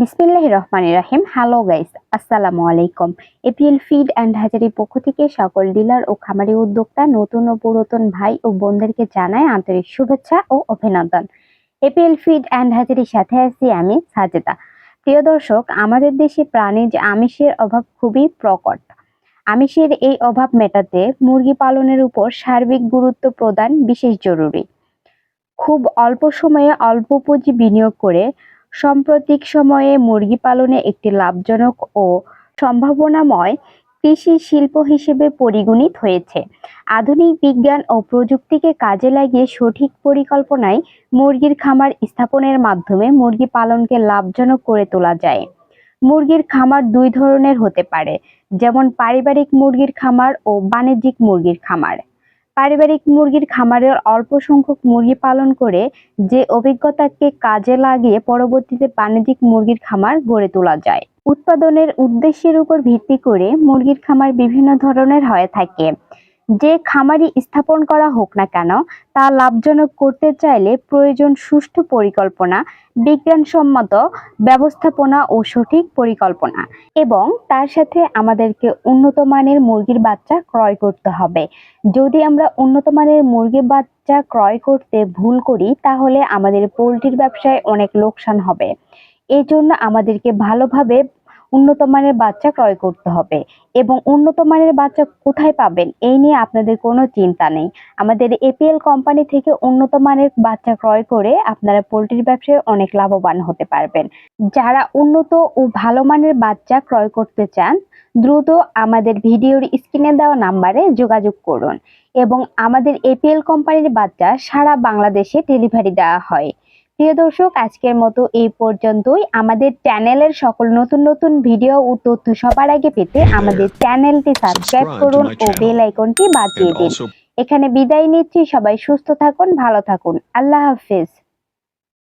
বিসমিল্লাহির রহমানির রহিম। Hello guys, আসসালামু আলাইকুম। এপিএল ফিড অ্যান্ড হ্যাচারির পক্ষ থেকে সকল ডিলার ও খামারি উদ্যোক্তা, নতুন ও পুরাতন ভাই ও বোনদেরকে জানাই আন্তরিক শুভেচ্ছা ও অভিনন্দন। এপিএল ফিড অ্যান্ড হ্যাচারির সাথে আছি আমি সাজেদা। প্রিয় দর্শক, আমাদের দেশে প্রাণীজ আমিষের অভাব খুবই প্রকট। আমিষের এই অভাব মেটাতে মুরগি পালনের উপর সার্বিক গুরুত্ব প্রদান বিশেষ জরুরি। খুব অল্প সময়ে অল্প পুঁজি বিনিয়োগ করে সাম্প্রতিক সময়ে মুরগি পালনে একটি লাভজনক ও সম্ভাবনাময় কৃষি শিল্প হিসেবে পরিগণিত হয়েছে। আধুনিক বিজ্ঞান ও প্রযুক্তিকে কাজে লাগিয়ে সঠিক পরিকল্পনায় মুরগির খামার স্থাপনের মাধ্যমে মুরগি পালনকে লাভজনক করে তোলা যায়। মুরগির খামার দুই ধরনের হতে পারে, যেমন পারিবারিক মুরগির খামার ও বাণিজ্যিক মুরগির খামার। পারিবারিক মুরগির খামারের অল্প সংখ্যক মুরগি পালন করে যে অভিজ্ঞতাকে কাজে লাগিয়ে পরবর্তীতে বাণিজ্যিক মুরগির খামার গড়ে তোলা যায়। উৎপাদনের উদ্দেশ্যের উপর ভিত্তি করে মুরগির খামার বিভিন্ন ধরনের হয়ে থাকে। যে খামারই স্থাপন করা হোক না কেন, তা লাভজনক করতে চাইলে প্রয়োজন সুষ্ঠু পরিকল্পনা, বিজ্ঞানসম্মত ব্যবস্থাপনা ও সঠিক পরিকল্পনা, এবং তার সাথে আমাদেরকে উন্নত মানের মুরগির বাচ্চা ক্রয় করতে হবে। যদি আমরা উন্নত মানের মুরগির বাচ্চা ক্রয় করতে ভুল করি, তাহলে আমাদের পোল্ট্রির ব্যবসায় অনেক লোকসান হবে। এই জন্য আমাদেরকে ভালোভাবে উন্নত মানের বাচ্চা ক্রয় করতে হবে। এবং উন্নত মানের বাচ্চা কোথায় পাবেন, এই নিয়ে আপনাদের কোনো চিন্তা নেই। আমাদের এপিএল কোম্পানি থেকে উন্নত মানের বাচ্চা ক্রয় করে আপনারা পোল্ট্রির ব্যবসায় অনেক লাভবান হতে পারবেন। যারা উন্নত ও ভালো মানের বাচ্চা ক্রয় করতে চান, দ্রুত আমাদের ভিডিওর স্ক্রিনে দেওয়া নাম্বারে যোগাযোগ করুন। এবং আমাদের এপিএল কোম্পানির বাচ্চা সারা বাংলাদেশে ডেলিভারি দেওয়া হয়। প্রিয় দর্শক, আজকের মতো এই পর্যন্তই। আমাদের চ্যানেলের সকল নতুন নতুন ভিডিও ও তথ্য সবার আগে পেতে আমাদের চ্যানেলটি সাবস্ক্রাইব করুন ও বেল আইকনটি বাজিয়ে দিন। এখানে বিদায় নিচ্ছি। সবাই সুস্থ থাকুন, ভালো থাকুন। আল্লাহ হাফেজ।